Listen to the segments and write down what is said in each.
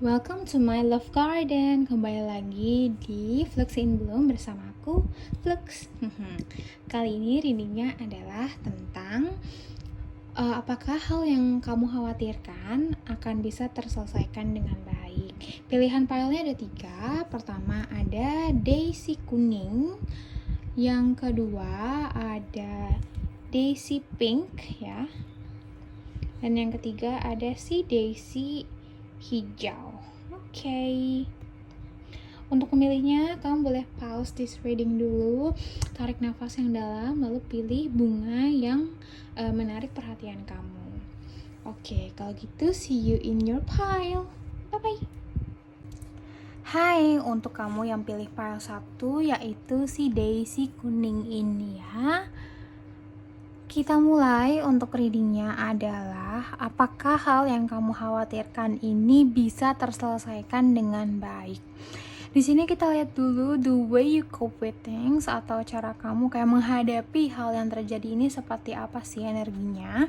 Welcome to my love garden. Kembali lagi di Flux in Bloom bersama aku, Flux. Kali ini readingnya adalah tentang apakah hal yang kamu khawatirkan akan bisa terselesaikan dengan baik. Pilihan filenya ada 3. Pertama ada Daisy kuning. Yang kedua ada Daisy pink ya. Dan yang ketiga ada si Daisy hijau. Oke. Untuk memilihnya, kamu boleh pause this reading dulu, tarik nafas yang dalam, lalu pilih bunga yang menarik perhatian kamu. Oke, kalau gitu see you in your pile. Bye-bye. Hai, untuk kamu yang pilih pile 1, yaitu si Daisy kuning ini ya. Kita mulai. Untuk readingnya adalah apakah hal yang kamu khawatirkan ini bisa terselesaikan dengan baik. Di sini kita lihat dulu the way you cope with things, atau cara kamu kayak menghadapi hal yang terjadi ini seperti apa sih energinya.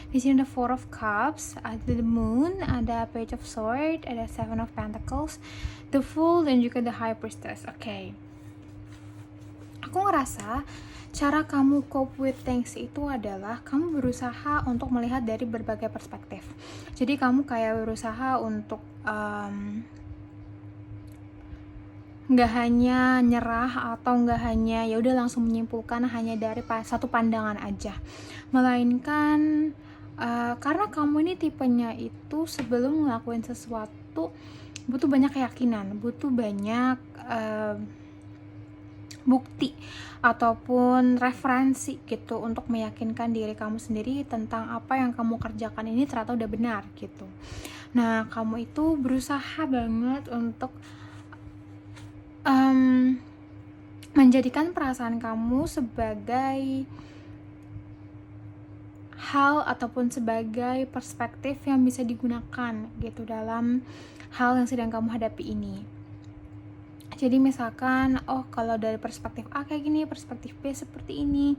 Di sini ada Four of Cups, ada the Moon, ada Page of Swords, ada Seven of Pentacles, the Fool, dan juga the High Priestess. Oke. Aku ngerasa cara kamu cope with things itu adalah kamu berusaha untuk melihat dari berbagai perspektif. Jadi kamu kayak berusaha untuk nggak hanya nyerah atau nggak hanya ya udah langsung menyimpulkan hanya dari satu pandangan aja, melainkan karena kamu ini tipenya itu sebelum ngelakuin sesuatu butuh banyak keyakinan, butuh banyak bukti ataupun referensi gitu untuk meyakinkan diri kamu sendiri tentang apa yang kamu kerjakan ini ternyata udah benar gitu. Nah, kamu itu berusaha banget untuk menjadikan perasaan kamu sebagai hal ataupun sebagai perspektif yang bisa digunakan gitu dalam hal yang sedang kamu hadapi ini. Jadi misalkan, kalau dari perspektif A kayak gini, perspektif B seperti ini.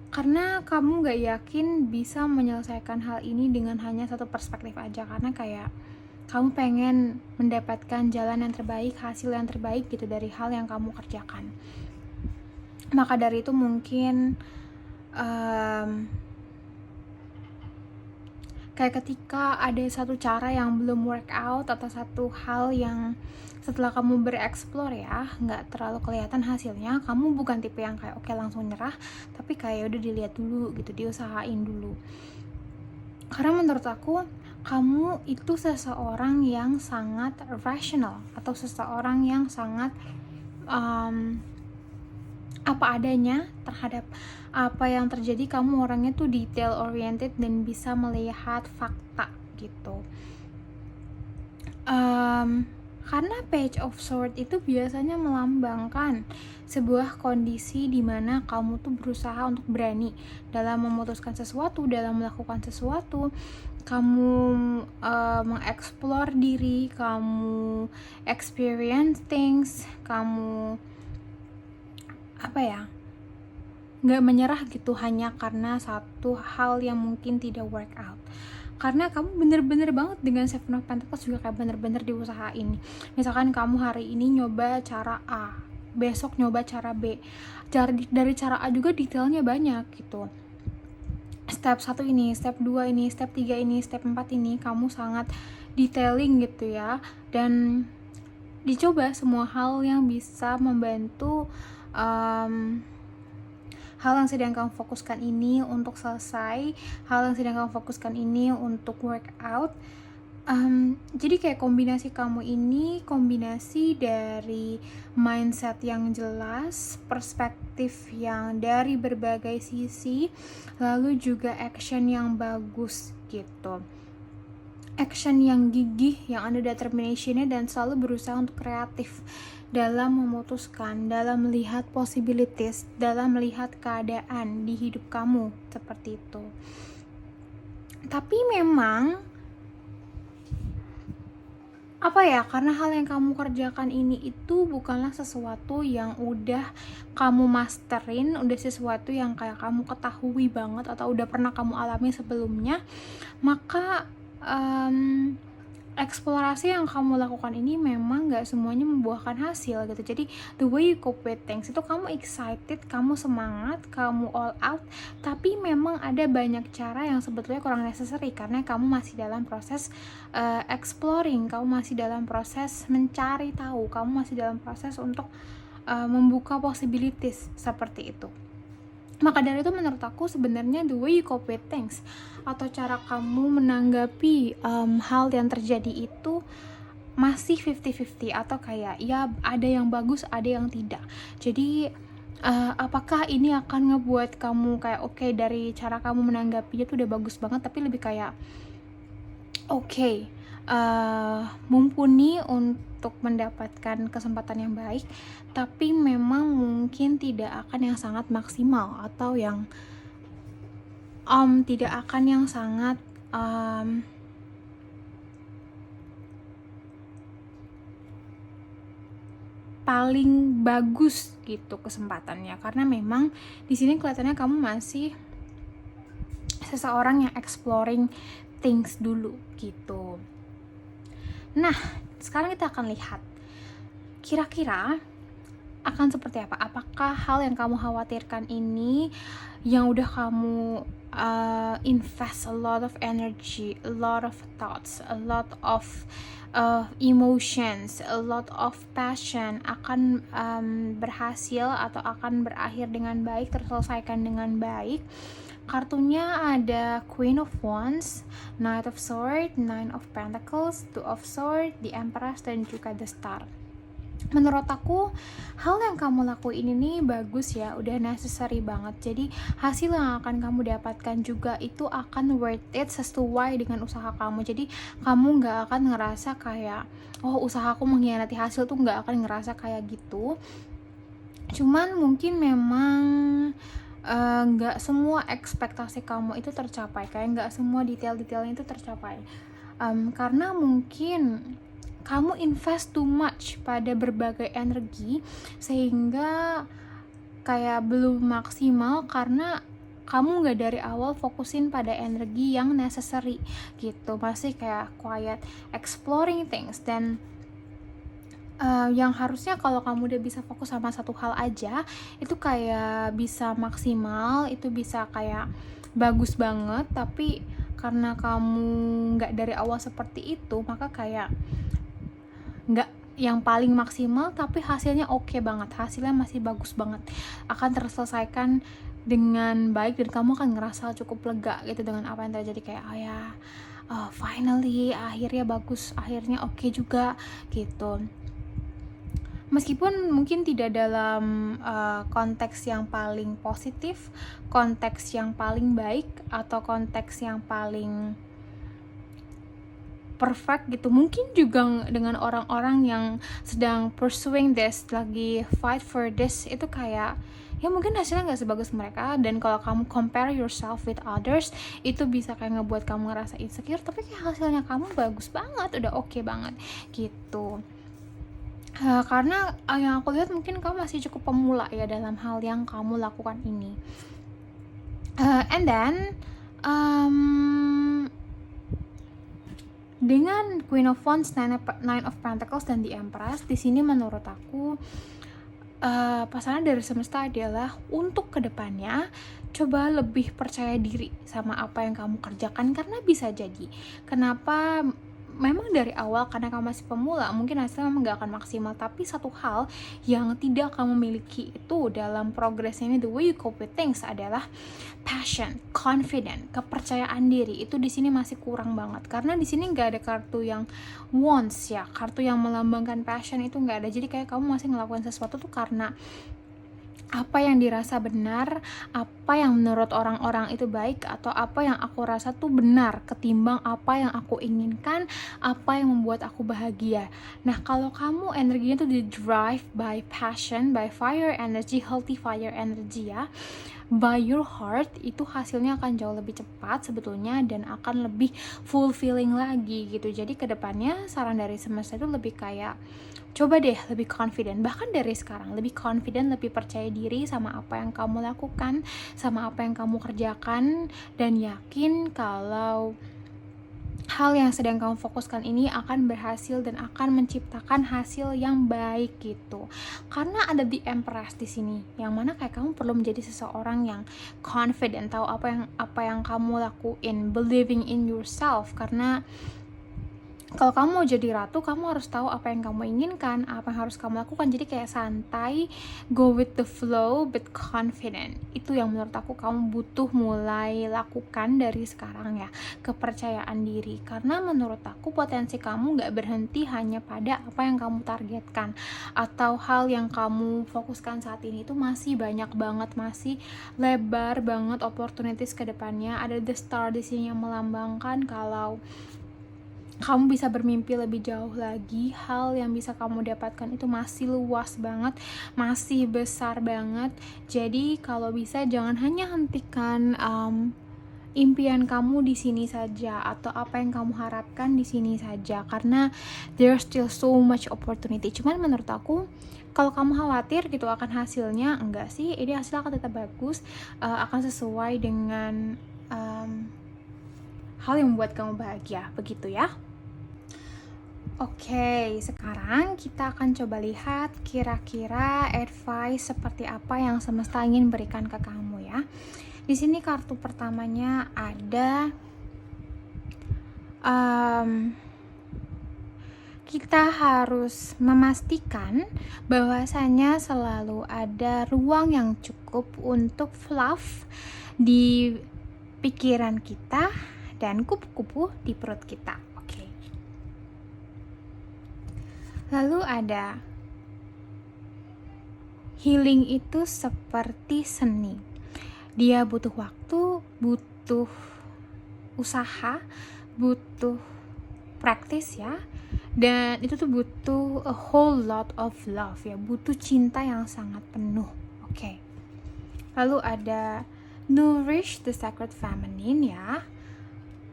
Karena kamu gak yakin bisa menyelesaikan hal ini dengan hanya satu perspektif aja. Karena kayak kamu pengen mendapatkan jalan yang terbaik, hasil yang terbaik gitu dari hal yang kamu kerjakan. Maka dari itu mungkin kayak ketika ada satu cara yang belum work out atau satu hal yang setelah kamu bereksplor ya nggak terlalu kelihatan hasilnya, kamu bukan tipe yang kayak oke langsung nyerah, tapi kayak udah dilihat dulu gitu, diusahain dulu. Karena menurut aku kamu itu seseorang yang sangat rational atau seseorang yang sangat apa adanya terhadap apa yang terjadi. Kamu orangnya tuh detail oriented dan bisa melihat fakta gitu. Karena Page of Swords itu biasanya melambangkan sebuah kondisi di mana kamu tuh berusaha untuk berani dalam memutuskan sesuatu, dalam melakukan sesuatu. Kamu mengeksplor diri, kamu experience things, kamu nggak menyerah gitu hanya karena satu hal yang mungkin tidak work out. Karena kamu bener-bener banget dengan Seven of Pentacles juga kayak bener-bener diusahain. Misalkan kamu hari ini nyoba cara A, besok nyoba cara B. Dari cara A juga detailnya banyak gitu. Step 1 ini, step 2 ini, step 3 ini, step 4 ini, kamu sangat detailing gitu ya. Dan dicoba semua hal yang bisa membantu hal yang sedang kamu fokuskan ini untuk selesai, hal yang sedang kamu fokuskan ini untuk work out. Jadi kayak kombinasi kamu ini kombinasi dari mindset yang jelas, perspektif yang dari berbagai sisi, lalu juga action yang bagus gitu. Action yang gigih, yang ada determinationnya, dan selalu berusaha untuk kreatif dalam memutuskan, dalam melihat possibilities, dalam melihat keadaan di hidup kamu seperti itu. Tapi memang karena hal yang kamu kerjakan ini itu bukanlah sesuatu yang udah kamu masterin, udah sesuatu yang kayak kamu ketahui banget atau udah pernah kamu alami sebelumnya, maka eksplorasi yang kamu lakukan ini memang gak semuanya membuahkan hasil gitu. Jadi the way you cope with things itu kamu excited, kamu semangat, kamu all out, tapi memang ada banyak cara yang sebetulnya kurang necessary karena kamu masih dalam proses exploring, kamu masih dalam proses mencari tahu, kamu masih dalam proses untuk membuka possibilities seperti itu. Maka dari itu menurut aku sebenarnya the way you cope with things atau cara kamu menanggapi hal yang terjadi itu masih 50-50 atau kayak ya ada yang bagus, ada yang tidak. Jadi apakah ini akan ngebuat kamu kayak oke, dari cara kamu menanggapinya tuh udah bagus banget, tapi lebih kayak mumpuni untuk mendapatkan kesempatan yang baik, tapi memang mungkin tidak akan yang sangat maksimal atau yang tidak akan yang sangat paling bagus gitu kesempatannya, karena memang di sini kelihatannya kamu masih seseorang yang exploring things dulu gitu. Nah, sekarang kita akan lihat kira-kira akan seperti apa. Apakah hal yang kamu khawatirkan ini yang udah kamu invest a lot of energy, a lot of thoughts, a lot of emotions, a lot of passion akan berhasil atau akan berakhir dengan baik, terselesaikan dengan baik? Kartunya ada Queen of Wands, Knight of Swords, Nine of Pentacles, Two of Swords, The Empress, dan juga The Star. Menurut aku hal yang kamu lakuin ini bagus ya, udah necessary banget. Jadi hasil yang akan kamu dapatkan juga itu akan worth it sesuai dengan usaha kamu. Jadi kamu gak akan ngerasa kayak usahaku mengkhianati hasil tuh, gak akan ngerasa kayak gitu. Cuman mungkin memang nggak semua ekspektasi kamu itu tercapai, kayak nggak semua detail-detailnya itu tercapai, karena mungkin kamu invest too much pada berbagai energi sehingga kayak belum maksimal karena kamu nggak dari awal fokusin pada energi yang necessary gitu, masih kayak quiet exploring things. Dan yang harusnya kalau kamu udah bisa fokus sama satu hal aja, itu kayak bisa maksimal, itu bisa kayak bagus banget, tapi karena kamu nggak dari awal seperti itu, maka kayak nggak yang paling maksimal, tapi hasilnya oke banget, hasilnya masih bagus banget, akan terselesaikan dengan baik, dan kamu akan ngerasa cukup lega gitu dengan apa yang terjadi, kayak finally, akhirnya bagus, akhirnya oke juga gitu. Meskipun mungkin tidak dalam konteks yang paling positif, konteks yang paling baik, atau konteks yang paling perfect gitu, mungkin juga dengan orang-orang yang sedang pursuing this, lagi fight for this, itu kayak ya mungkin hasilnya gak sebagus mereka. Dan kalau kamu compare yourself with others, itu bisa kayak ngebuat kamu ngerasa insecure, tapi kayak hasilnya kamu bagus banget, udah oke banget gitu. Karena yang aku lihat mungkin kamu masih cukup pemula ya dalam hal yang kamu lakukan ini. And then dengan Queen of Wands, Nine of Pentacles, dan The Empress, di sini menurut aku pasangan dari semesta adalah untuk kedepannya coba lebih percaya diri sama apa yang kamu kerjakan, karena bisa jadi kenapa memang dari awal, karena kamu masih pemula, mungkin hasilnya memang gak akan maksimal, tapi satu hal yang tidak kamu miliki itu dalam progresnya ini, the way you cope with things, adalah passion, confident, kepercayaan diri. Itu di sini masih kurang banget, karena di sini nggak ada kartu yang wands ya, kartu yang melambangkan passion itu nggak ada. Jadi kayak kamu masih ngelakuin sesuatu tuh karena apa yang dirasa benar, apa yang menurut orang-orang itu baik, atau apa yang aku rasa tuh benar ketimbang apa yang aku inginkan, apa yang membuat aku bahagia. Nah, kalau kamu energinya tuh di drive by passion, by fire energy, healthy fire energy ya, by your heart, itu hasilnya akan jauh lebih cepat sebetulnya, dan akan lebih fulfilling lagi gitu. Jadi kedepannya saran dari semesta itu lebih kayak coba deh lebih confident, bahkan dari sekarang lebih confident, lebih percaya diri sama apa yang kamu lakukan, sama apa yang kamu kerjakan, dan yakin kalau hal yang sedang kamu fokuskan ini akan berhasil dan akan menciptakan hasil yang baik gitu. Karena ada the Empress di sini, yang mana kayak kamu perlu menjadi seseorang yang confident, tahu apa yang kamu lakuin, believing in yourself. Karena kalau kamu mau jadi ratu, kamu harus tahu apa yang kamu inginkan, apa yang harus kamu lakukan. Jadi kayak santai, go with the flow, but confident. Itu yang menurut aku kamu butuh mulai lakukan dari sekarang ya, kepercayaan diri. Karena menurut aku potensi kamu gak berhenti hanya pada apa yang kamu targetkan, atau hal yang kamu fokuskan saat ini. Itu masih banyak banget, masih lebar banget opportunities ke depannya. Ada the star di sini yang melambangkan kalau kamu bisa bermimpi lebih jauh lagi. Hal yang bisa kamu dapatkan itu masih luas banget, masih besar banget. Jadi kalau bisa jangan hanya hentikan impian kamu di sini saja, atau apa yang kamu harapkan di sini saja, karena there's still so much opportunity. Cuman menurut aku, kalau kamu khawatir gitu akan hasilnya, enggak sih, ini hasil akan tetap bagus, akan sesuai dengan hal yang membuat kamu bahagia, begitu ya. Oke, sekarang kita akan coba lihat kira-kira advice seperti apa yang semesta ingin berikan ke kamu ya. Di sini kartu pertamanya ada kita harus memastikan bahwasanya selalu ada ruang yang cukup untuk fluff di pikiran kita dan kupu-kupu di perut kita. Lalu ada healing itu seperti seni. Dia butuh waktu, butuh usaha, butuh praktis ya. Dan itu tuh butuh a whole lot of love ya, butuh cinta yang sangat penuh. Oke. Lalu ada nourish the sacred feminine ya.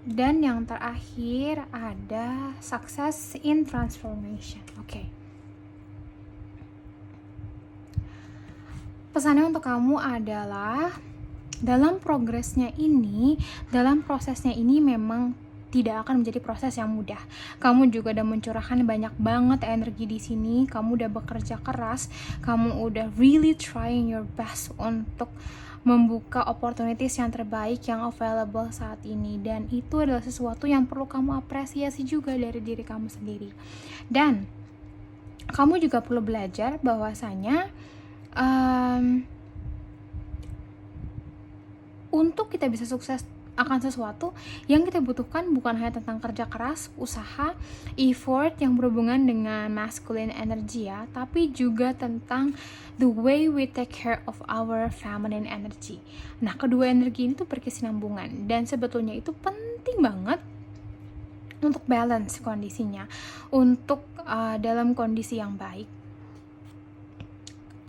Dan yang terakhir ada success in transformation. Oke. Pesannya untuk kamu adalah dalam prosesnya ini memang tidak akan menjadi proses yang mudah. Kamu juga udah mencurahkan banyak banget energi di sini. Kamu udah bekerja keras. Kamu udah really trying your best untuk membuka opportunities yang terbaik yang available saat ini, dan itu adalah sesuatu yang perlu kamu apresiasi juga dari diri kamu sendiri. Dan kamu juga perlu belajar bahwasanya untuk kita bisa sukses akan sesuatu, yang kita butuhkan bukan hanya tentang kerja keras, usaha, effort yang berhubungan dengan masculine energy ya, tapi juga tentang the way we take care of our feminine energy. Nah, kedua energi ini tuh berkesinambungan, dan sebetulnya itu penting banget untuk balance kondisinya, untuk dalam kondisi yang baik.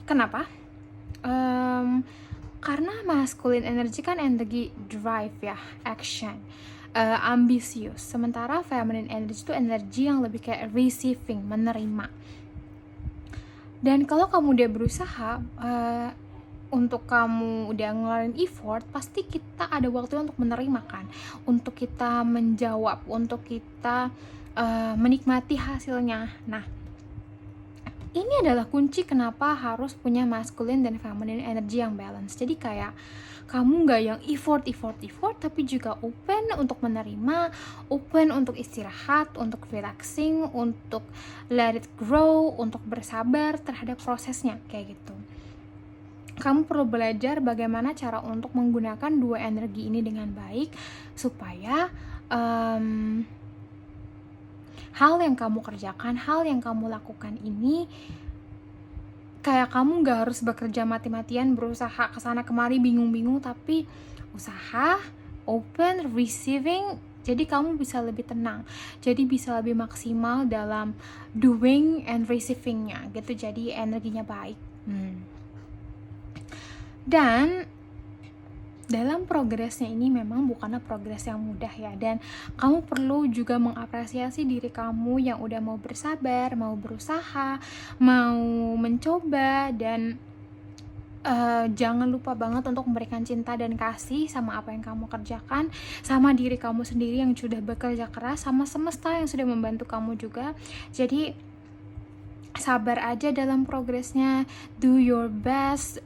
Kenapa? Karena masculine energy kan energi drive ya, action, ambisius. Sementara feminine energy itu energi yang lebih kayak receiving, menerima. Dan kalau kamu udah berusaha, untuk kamu udah ngeluarin effort, pasti kita ada waktu untuk menerima kan, untuk kita menjawab, untuk kita menikmati hasilnya. Nah, ini adalah kunci kenapa harus punya masculine dan feminine energy yang balance. Jadi kayak kamu gak yang effort, tapi juga open untuk menerima, open untuk istirahat, untuk relaxing, untuk let it grow, untuk bersabar terhadap prosesnya, kayak gitu. Kamu perlu belajar bagaimana cara untuk menggunakan dua energi ini dengan baik, supaya hal yang kamu kerjakan, hal yang kamu lakukan ini kayak kamu gak harus bekerja mati-matian, berusaha kesana kemari, bingung-bingung, tapi usaha, open, receiving. Jadi kamu bisa lebih tenang, jadi bisa lebih maksimal dalam doing and receivingnya gitu, jadi energinya baik. Dan dalam progresnya ini memang bukanlah progres yang mudah ya, dan kamu perlu juga mengapresiasi diri kamu yang udah mau bersabar, mau berusaha, mau mencoba, dan jangan lupa banget untuk memberikan cinta dan kasih sama apa yang kamu kerjakan, sama diri kamu sendiri yang sudah bekerja keras, sama semesta yang sudah membantu kamu juga. Jadi sabar aja dalam progresnya, do your best,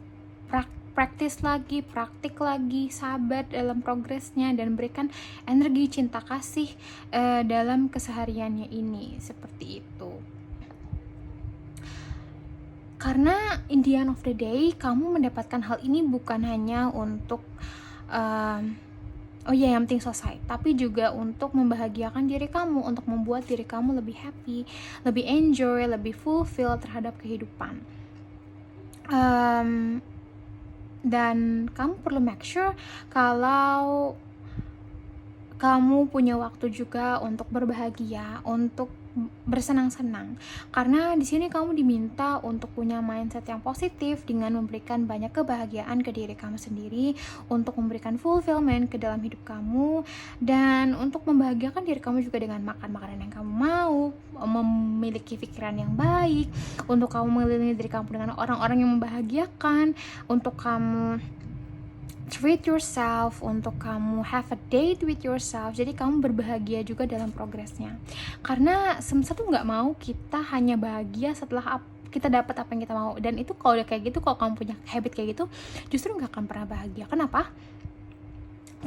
praktis lagi, praktik lagi, sabar dalam progresnya, dan berikan energi cinta kasih dalam kesehariannya ini, seperti itu. Karena in the end of the day, kamu mendapatkan hal ini bukan hanya untuk yang penting selesai, tapi juga untuk membahagiakan diri kamu, untuk membuat diri kamu lebih happy, lebih enjoy, lebih fulfill terhadap kehidupan. Dan kamu perlu make sure kalau kamu punya waktu juga untuk berbahagia, untuk bersenang-senang. Karena di sini kamu diminta untuk punya mindset yang positif dengan memberikan banyak kebahagiaan ke diri kamu sendiri, untuk memberikan fulfillment ke dalam hidup kamu, dan untuk membahagiakan diri kamu juga dengan makan makanan yang kamu mau, memiliki pikiran yang baik, untuk kamu mengelilingi diri kamu dengan orang-orang yang membahagiakan, untuk kamu treat yourself, untuk kamu have a date with yourself. Jadi kamu berbahagia juga dalam progresnya. Karena semesta tuh nggak mau kita hanya bahagia setelah kita dapat apa yang kita mau. Dan itu kalau udah kayak gitu, kalau kamu punya habit kayak gitu, justru nggak akan pernah bahagia. Kenapa?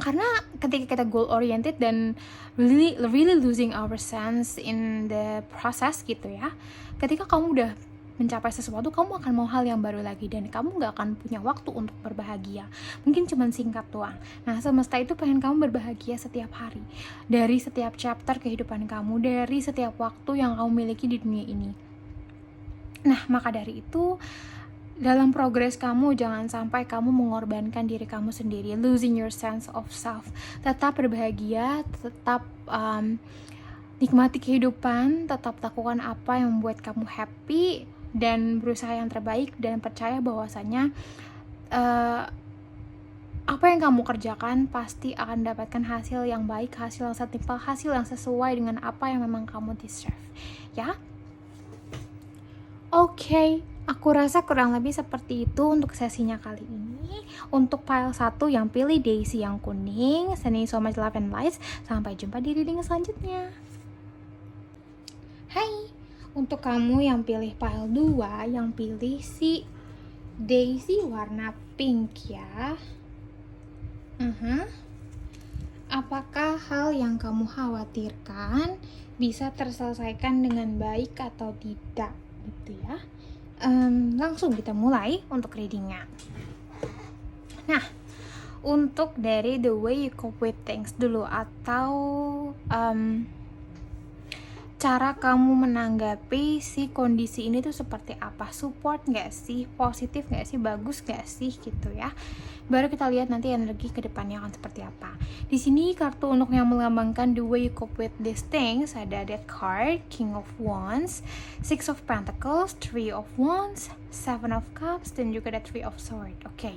Karena ketika kita goal oriented dan really losing our sense in the process gitu ya, ketika kamu udah mencapai sesuatu, kamu akan mau hal yang baru lagi, dan kamu gak akan punya waktu untuk berbahagia, mungkin cuma singkat doang. Nah, semesta itu pengen kamu berbahagia setiap hari, dari setiap chapter kehidupan kamu, dari setiap waktu yang kamu miliki di dunia ini. Nah, maka dari itu, dalam progres kamu, jangan sampai kamu mengorbankan diri kamu sendiri, losing your sense of self. Tetap berbahagia, tetap nikmati kehidupan, tetap lakukan apa yang membuat kamu happy, dan berusaha yang terbaik, dan percaya bahwasanya apa yang kamu kerjakan pasti akan mendapatkan hasil yang baik, hasil yang setimpal, hasil yang sesuai dengan apa yang memang kamu deserve, ya. Oke, aku rasa kurang lebih seperti itu untuk sesinya kali ini. Untuk file 1 yang pilih Daisy yang kuning, sending so much love and lights. Sampai jumpa di reading selanjutnya. Hai, untuk kamu yang pilih file 2, yang pilih si Daisy warna pink ya. Apakah hal yang kamu khawatirkan bisa terselesaikan dengan baik atau tidak, gitu ya. Langsung kita mulai untuk readingnya. Nah, untuk dari the way you cope with things dulu, atau cara kamu menanggapi si kondisi ini tuh seperti apa, support gak sih, positif gak sih, bagus gak sih, gitu ya. Baru kita lihat nanti energi ke depannya akan seperti apa. Di sini kartu untuk yang melambangkan the way you cope with these things ada Death card, King of Wands, Six of Pentacles, Three of Wands, Seven of Cups, dan juga ada Three of Swords. Oke.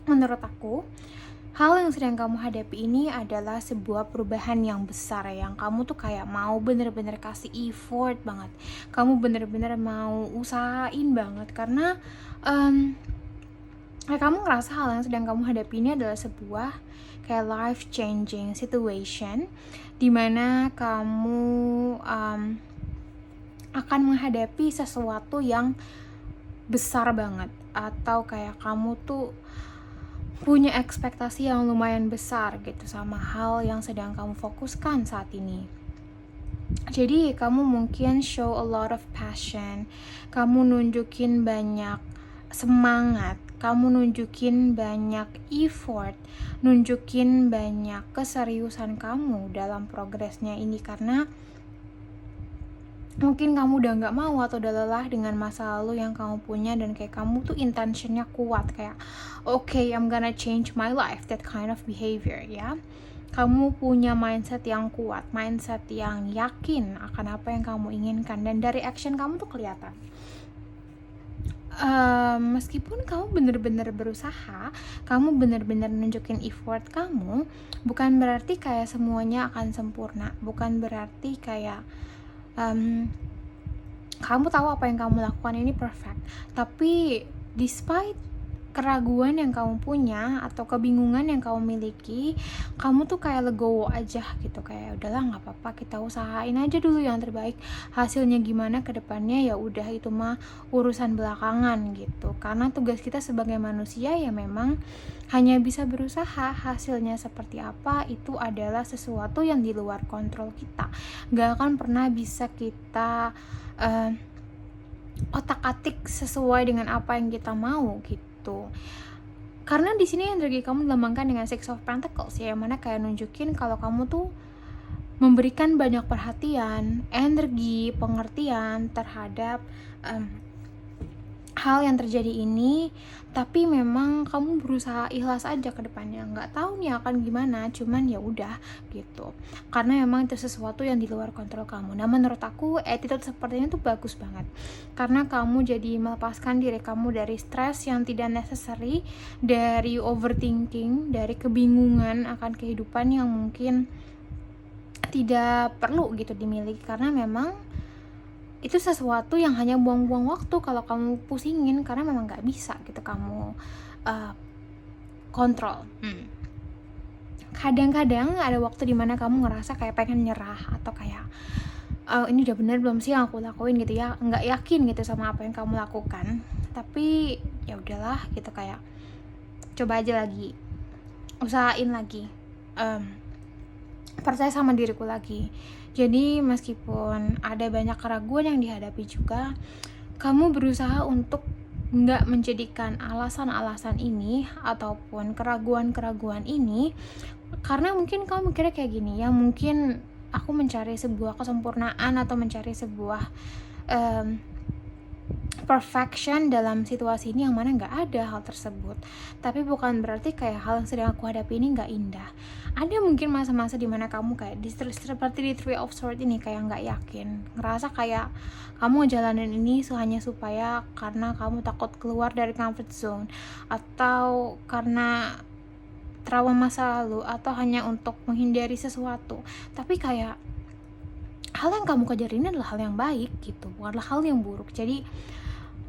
Menurut aku, hal yang sedang kamu hadapi ini adalah sebuah perubahan yang besar, yang kamu tuh kayak mau bener-bener kasih effort banget. Kamu bener-bener mau usahain banget, karena kamu ngerasa hal yang sedang kamu hadapi ini adalah sebuah kayak life changing situation, dimana kamu akan menghadapi sesuatu yang besar banget, atau kayak kamu tuh punya ekspektasi yang lumayan besar gitu sama hal yang sedang kamu fokuskan saat ini. Jadi kamu mungkin show a lot of passion, kamu nunjukin banyak semangat, kamu nunjukin banyak effort, nunjukin banyak keseriusan kamu dalam progresnya ini, karena mungkin kamu udah gak mau atau udah lelah dengan masa lalu yang kamu punya, dan kayak kamu tuh intentionnya kuat, kayak okay, I'm gonna change my life, that kind of behavior ya. Kamu punya mindset yang kuat, mindset yang yakin akan apa yang kamu inginkan, dan dari action kamu tuh kelihatan. Meskipun kamu bener-bener berusaha, kamu bener-bener nunjukin effort kamu, bukan berarti kayak semuanya akan sempurna, bukan berarti kayak kamu tahu apa yang kamu lakukan ini perfect, tapi despite keraguan yang kamu punya atau kebingungan yang kamu miliki, kamu tuh kayak legowo aja gitu, kayak udahlah nggak apa-apa, kita usahain aja dulu yang terbaik, hasilnya gimana ke depannya ya udah itu mah urusan belakangan gitu. Karena tugas kita sebagai manusia ya memang hanya bisa berusaha, hasilnya seperti apa itu adalah sesuatu yang di luar kontrol kita, nggak akan pernah bisa kita otak-atik sesuai dengan apa yang kita mau gitu. Karena di sini energi kamu dilambangkan dengan Six of Pentacles ya, yang mana kayak nunjukin kalau kamu tuh memberikan banyak perhatian, energi, pengertian terhadap hal yang terjadi ini, tapi memang kamu berusaha ikhlas aja ke depannya, nggak tahu nih akan gimana, cuman ya udah gitu, karena memang itu sesuatu yang di luar kontrol kamu. Nah menurut aku attitude seperti ini tuh bagus banget, karena kamu jadi melepaskan diri kamu dari stres yang tidak necessary, dari overthinking, dari kebingungan akan kehidupan yang mungkin tidak perlu gitu dimiliki, karena memang itu sesuatu yang hanya buang-buang waktu kalau kamu pusingin, karena memang nggak bisa gitu kamu kontrol. Kadang-kadang ada waktu dimana kamu ngerasa kayak pengen nyerah atau kayak ini udah bener belum sih yang aku lakuin gitu ya, nggak yakin gitu sama apa yang kamu lakukan, tapi ya udahlah gitu, kayak coba aja lagi, usahain lagi, percaya sama diriku lagi. Jadi meskipun ada banyak keraguan yang dihadapi juga, kamu berusaha untuk nggak menjadikan alasan-alasan ini ataupun keraguan-keraguan ini, karena mungkin kamu mikirnya kayak gini ya, mungkin aku mencari sebuah kesempurnaan atau mencari sebuah perfection dalam situasi ini, yang mana nggak ada hal tersebut. Tapi bukan berarti kayak hal yang sedang aku hadapi ini nggak indah. Ada mungkin masa-masa dimana kamu kayak seperti di Three of Swords ini, kayak nggak yakin, ngerasa kayak kamu ngejalanin ini hanya supaya karena kamu takut keluar dari comfort zone, atau karena trauma masa lalu, atau hanya untuk menghindari sesuatu. Tapi kayak hal yang kamu kejar ini adalah hal yang baik gitu, bukanlah hal yang buruk. Jadi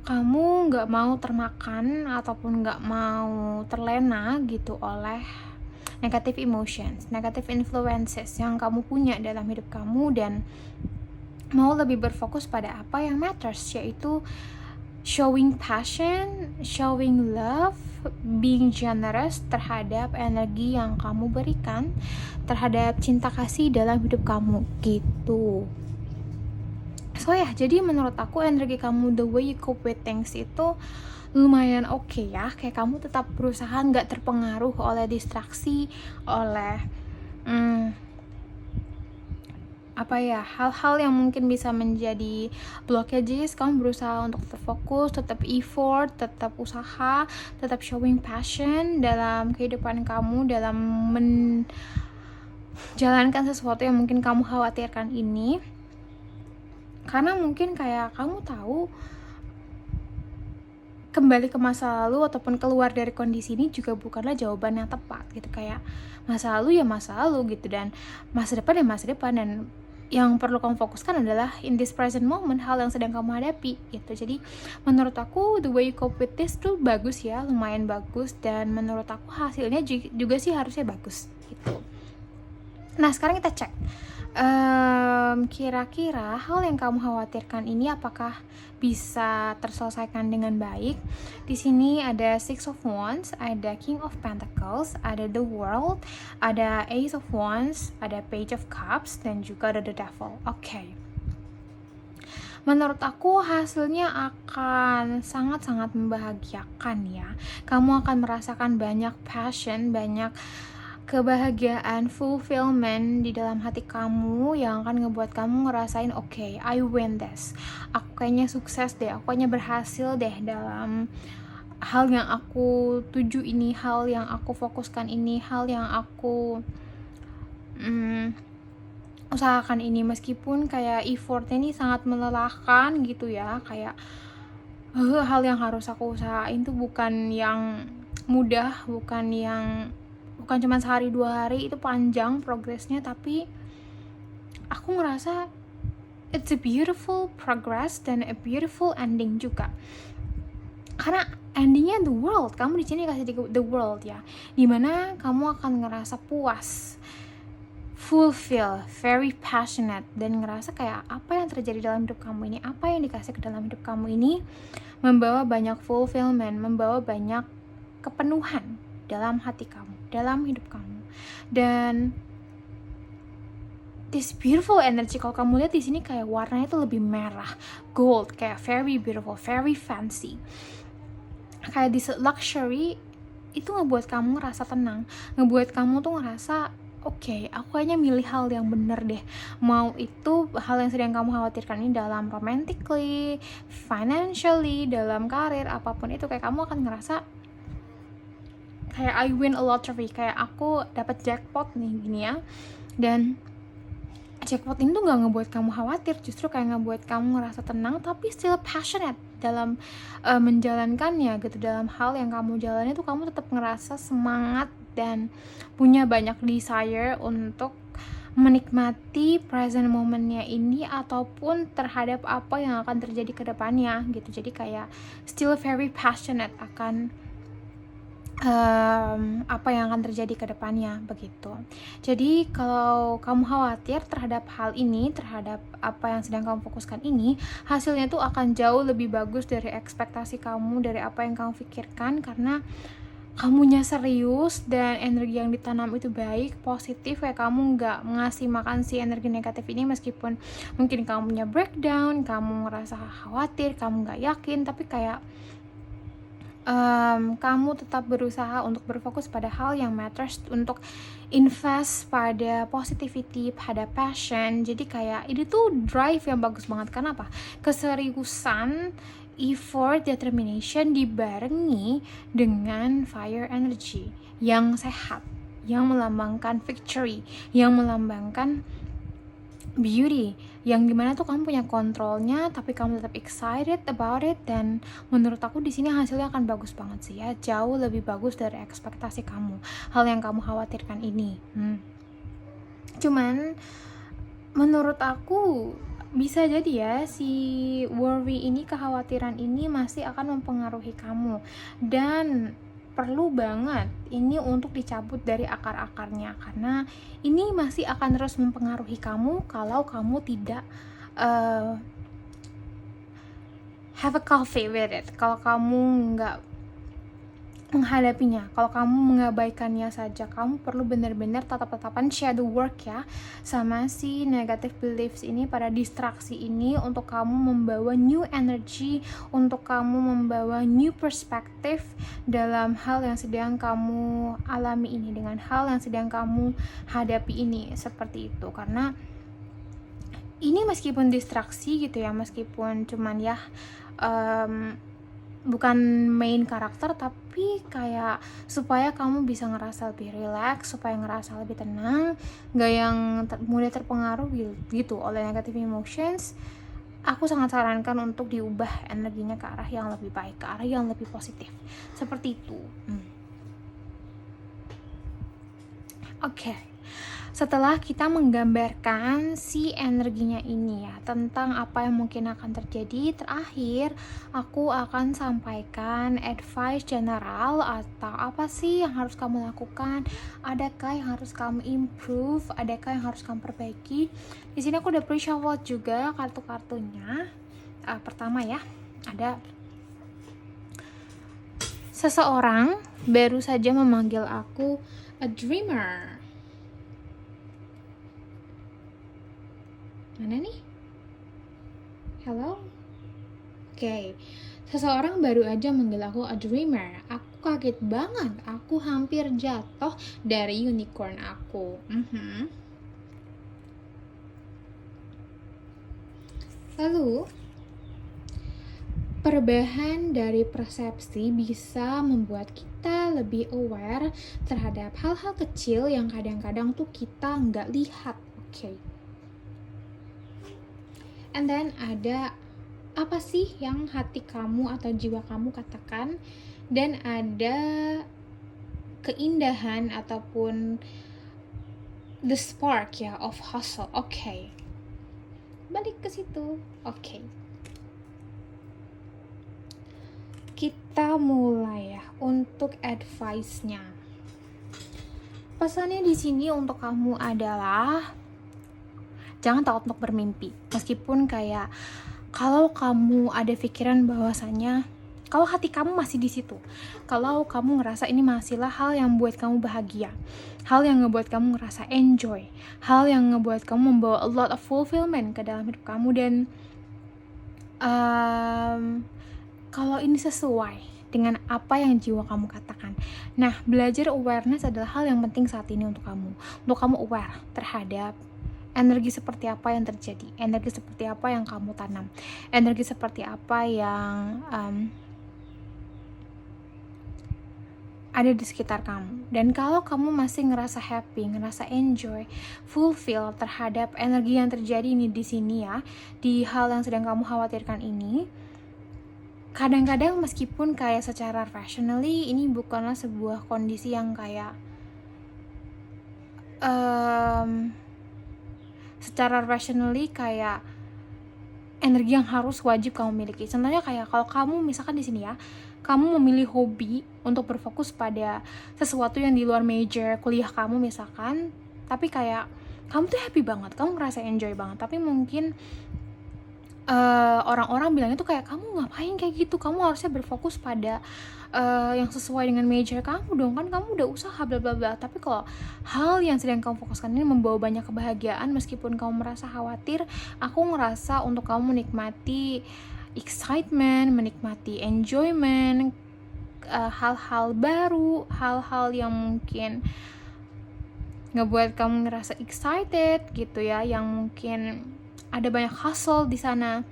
kamu nggak mau termakan ataupun nggak mau terlena gitu oleh negative emotions, negative influences yang kamu punya dalam hidup kamu, dan mau lebih berfokus pada apa yang matters, yaitu showing passion, showing love, being generous terhadap energi yang kamu berikan, terhadap cinta kasih dalam hidup kamu gitu. So ya, jadi menurut aku energi kamu, the way you cope with things itu lumayan oke ya, kayak kamu tetap berusaha nggak terpengaruh oleh distraksi, oleh hal-hal yang mungkin bisa menjadi blockages. Kamu berusaha untuk terfokus, tetap effort, tetap usaha, tetap showing passion dalam kehidupan kamu, dalam menjalankan sesuatu yang mungkin kamu khawatirkan ini. Karena mungkin kayak kamu tahu kembali ke masa lalu ataupun keluar dari kondisi ini juga bukanlah jawaban yang tepat gitu. Kayak masa lalu ya masa lalu gitu, dan masa depan ya masa depan, dan yang perlu kamu fokuskan adalah in this present moment, hal yang sedang kamu hadapi gitu. Jadi menurut aku the way you cope with this tuh bagus ya, lumayan bagus, dan menurut aku hasilnya juga sih harusnya bagus gitu. Nah sekarang kita cek kira-kira hal yang kamu khawatirkan ini apakah bisa terselesaikan dengan baik. Di sini ada Six of Wands, ada King of Pentacles, ada The World, ada Ace of Wands, ada Page of Cups, dan juga ada The Devil. Oke. Menurut aku hasilnya akan sangat-sangat membahagiakan ya. Kamu akan merasakan banyak passion, banyak kebahagiaan, fulfillment di dalam hati kamu yang akan ngebuat kamu ngerasain okay, I win this, aku kayaknya sukses deh, aku kayaknya berhasil deh dalam hal yang aku tuju ini, hal yang aku fokuskan ini, hal yang aku usahakan ini. Meskipun kayak effortnya ini sangat melelahkan gitu ya, kayak hal yang harus aku usahain tuh bukan yang mudah, bukan cuma sehari 2 hari, itu panjang progresnya, tapi aku ngerasa it's a beautiful progress dan a beautiful ending juga. Karena endingnya the world, kamu di sini kasih the world ya, dimana kamu akan ngerasa puas, fulfill, very passionate, dan ngerasa kayak apa yang terjadi dalam hidup kamu ini, apa yang dikasih ke dalam hidup kamu ini membawa banyak fulfillment, membawa banyak kepenuhan dalam hati kamu, dalam hidup kamu. Dan this beautiful energy, kalau kamu lihat di sini kayak warnanya tuh lebih merah, gold, kayak very beautiful, very fancy. Kayak this luxury itu ngebuat kamu ngerasa tenang, ngebuat kamu tuh ngerasa oke, aku kayaknya milih hal yang bener deh. Mau itu hal yang sedang kamu khawatirkan ini dalam romantically, financially, dalam karir, apapun itu, kayak kamu akan ngerasa kayak I win a lottery, kayak aku dapat jackpot nih gini ya. Dan jackpot ini tuh gak ngebuat kamu khawatir, justru kayak ngebuat kamu ngerasa tenang tapi still passionate dalam menjalankannya gitu. Dalam hal yang kamu jalani tuh kamu tetap ngerasa semangat dan punya banyak desire untuk menikmati present momennya ini ataupun terhadap apa yang akan terjadi ke depannya gitu. Jadi kayak still very passionate akan apa yang akan terjadi ke depannya begitu. Jadi kalau kamu khawatir terhadap hal ini, terhadap apa yang sedang kamu fokuskan ini, hasilnya tuh akan jauh lebih bagus dari ekspektasi kamu, dari apa yang kamu pikirkan, karena kamunya serius dan energi yang ditanam itu baik, positif, kayak kamu nggak ngasih makan si energi negatif ini. Meskipun mungkin kamu punya breakdown, kamu ngerasa khawatir, kamu nggak yakin, tapi kayak kamu tetap berusaha untuk berfokus pada hal yang matters, untuk invest pada positivity, pada passion. Jadi kayak ini tuh drive yang bagus banget. Kenapa? Keseriusan, effort, determination dibarengi dengan fire energy yang sehat, yang melambangkan victory, yang melambangkan beauty, yang dimana tuh kamu punya kontrolnya tapi kamu tetap excited about it. Dan menurut aku di sini hasilnya akan bagus banget sih ya, jauh lebih bagus dari ekspektasi kamu, hal yang kamu khawatirkan ini. Cuman menurut aku bisa jadi ya si worry ini, kekhawatiran ini masih akan mempengaruhi kamu, dan perlu banget ini untuk dicabut dari akar-akarnya, karena ini masih akan terus mempengaruhi kamu kalau kamu tidak have a coffee with it, kalau kamu nggak menghadapinya, kalau kamu mengabaikannya saja. Kamu perlu benar-benar tatap-tatapan shadow work ya sama si negative beliefs ini, pada distraksi ini, untuk kamu membawa new energy, untuk kamu membawa new perspective dalam hal yang sedang kamu alami ini, dengan hal yang sedang kamu hadapi ini, seperti itu. Karena ini meskipun distraksi gitu ya, meskipun cuman ya bukan main karakter, tapi kayak supaya kamu bisa ngerasa lebih relax, supaya ngerasa lebih tenang, gak yang mudah terpengaruh gitu oleh negative emotions. Aku sangat sarankan untuk diubah energinya ke arah yang lebih baik, ke arah yang lebih positif, seperti itu. Oke. Setelah kita menggambarkan si energinya ini ya, tentang apa yang mungkin akan terjadi, terakhir aku akan sampaikan advice general atau apa sih yang harus kamu lakukan, adakah yang harus kamu improve, adakah yang harus kamu perbaiki. Di sini aku udah pre-shuffle juga kartu-kartunya. Pertama ya, ada seseorang baru saja memanggil aku a dreamer. Mana nih? Hello? Oke. Seseorang baru aja manggil aku a dreamer. Aku kaget banget. Aku hampir jatuh dari unicorn aku. Lalu, perubahan dari persepsi bisa membuat kita lebih aware terhadap hal-hal kecil yang kadang-kadang tuh kita nggak lihat. Oke. And then ada apa sih yang hati kamu atau jiwa kamu katakan, dan ada keindahan ataupun the spark ya of hustle. Oke. balik ke situ. Oke. Kita mulai ya untuk advice-nya. Pesannya di sini untuk kamu adalah jangan takut untuk bermimpi. Meskipun kayak kalau kamu ada pikiran bahwasanya kalau hati kamu masih di situ, kalau kamu ngerasa ini masihlah hal yang buat kamu bahagia, hal yang ngebuat kamu ngerasa enjoy, hal yang ngebuat kamu membawa a lot of fulfillment ke dalam hidup kamu, dan kalau ini sesuai dengan apa yang jiwa kamu katakan. Nah, belajar awareness adalah hal yang penting saat ini untuk kamu. Untuk kamu aware terhadap energi seperti apa yang terjadi, energi seperti apa yang kamu tanam, energi seperti apa yang ada di sekitar kamu. Dan kalau kamu masih ngerasa happy, ngerasa enjoy, fulfill terhadap energi yang terjadi ini di sini ya, di hal yang sedang kamu khawatirkan ini, kadang-kadang meskipun kayak secara rationally ini bukanlah sebuah kondisi yang kayak secara rationally kayak energi yang harus wajib kamu miliki. Contohnya kayak kalau kamu misalkan di sini ya, kamu memilih hobi untuk berfokus pada sesuatu yang di luar major kuliah kamu misalkan, tapi kayak kamu tuh happy banget, kamu ngerasa enjoy banget, tapi mungkin orang-orang bilangnya tuh kayak kamu ngapain kayak gitu, kamu harusnya berfokus pada yang sesuai dengan major kamu dong, kan kamu udah usaha bla bla bla. Tapi kalau hal yang sedang kamu fokuskan ini membawa banyak kebahagiaan, meskipun kamu merasa khawatir, aku ngerasa untuk kamu menikmati excitement, menikmati enjoyment, hal-hal baru, hal-hal yang mungkin ngebuat kamu ngerasa excited gitu ya, yang mungkin ada banyak hustle di sana.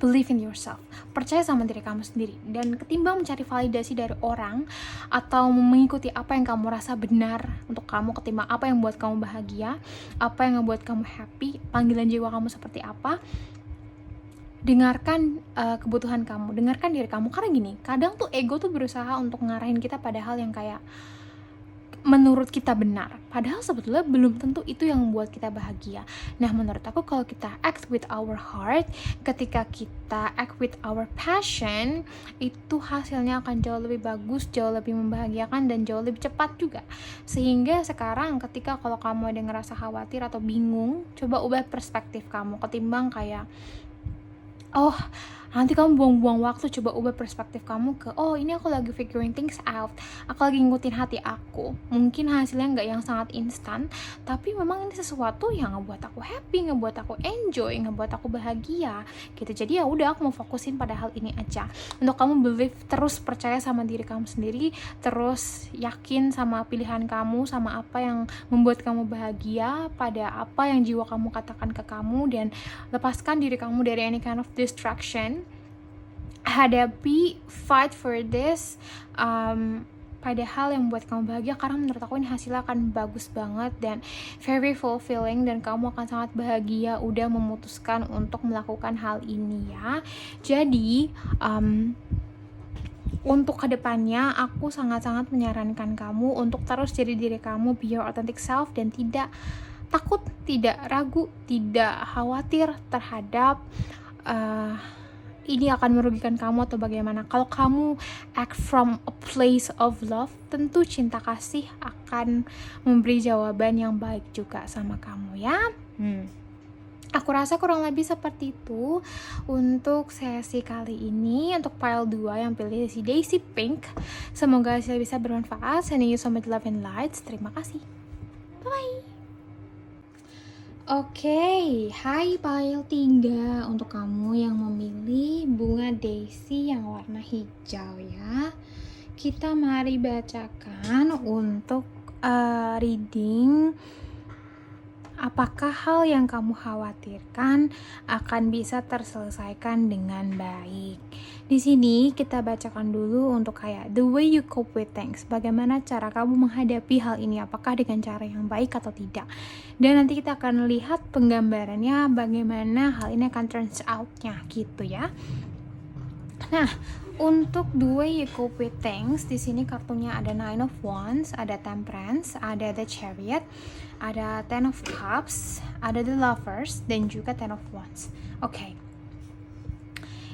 Believe in yourself, percaya sama diri kamu sendiri, dan ketimbang mencari validasi dari orang atau mengikuti apa yang kamu rasa benar untuk kamu, ketimbang apa yang buat kamu bahagia, apa yang ngebuat kamu happy, panggilan jiwa kamu seperti apa, dengarkan kebutuhan kamu, dengarkan diri kamu. Karena gini, kadang tuh ego tuh berusaha untuk ngarahin kita pada hal yang kayak menurut kita benar, padahal sebetulnya belum tentu itu yang membuat kita bahagia. Nah, menurut aku kalau kita act with our heart, ketika kita act with our passion, itu hasilnya akan jauh lebih bagus, jauh lebih membahagiakan, dan jauh lebih cepat juga. Sehingga sekarang ketika kalau kamu ada ngerasa khawatir atau bingung, coba ubah perspektif kamu, ketimbang kayak oh nanti kamu buang-buang waktu, coba ubah perspektif kamu ke oh ini aku lagi figuring things out, aku lagi ngikutin hati aku. Mungkin hasilnya nggak yang sangat instan, tapi memang ini sesuatu yang ngebuat aku happy, ngebuat aku enjoy, ngebuat aku bahagia gitu. Jadi ya udah, aku mau fokusin pada hal ini aja. Untuk kamu believe, terus percaya sama diri kamu sendiri, terus yakin sama pilihan kamu, sama apa yang membuat kamu bahagia, pada apa yang jiwa kamu katakan ke kamu, dan lepaskan diri kamu dari any kind of distraction. Hadapi, fight for this pada hal yang membuat kamu bahagia, karena menurut aku ini hasilnya akan bagus banget dan very fulfilling, dan kamu akan sangat bahagia udah memutuskan untuk melakukan hal ini ya. Jadi untuk kedepannya aku sangat-sangat menyarankan kamu untuk terus jadi diri kamu, be your authentic self, dan tidak takut, tidak ragu, tidak khawatir terhadap ini akan merugikan kamu atau bagaimana. Kalau kamu act from a place of love, tentu cinta kasih akan memberi jawaban yang baik juga sama kamu ya. Aku rasa kurang lebih seperti itu untuk sesi kali ini. Untuk pile 2 yang pilih si Daisy Pink, semoga hasilnya bisa bermanfaat. Sending you so much love and lights. Terima kasih. Bye. Oke, hai pile 3 untuk kamu yang memilih bunga daisy yang warna hijau ya. Kita mari bacakan untuk reading apakah hal yang kamu khawatirkan akan bisa terselesaikan dengan baik. Di sini kita bacakan dulu untuk kayak the way you cope with things. Bagaimana cara kamu menghadapi hal ini, apakah dengan cara yang baik atau tidak. Dan nanti kita akan lihat penggambarannya bagaimana hal ini akan turns out-nya gitu ya. Nah, Untuk the way you cope with things, di sini kartunya ada Nine of Wands, ada Temperance, ada The Chariot, ada Ten of Cups, ada The Lovers, dan juga Ten of Wands. Oke.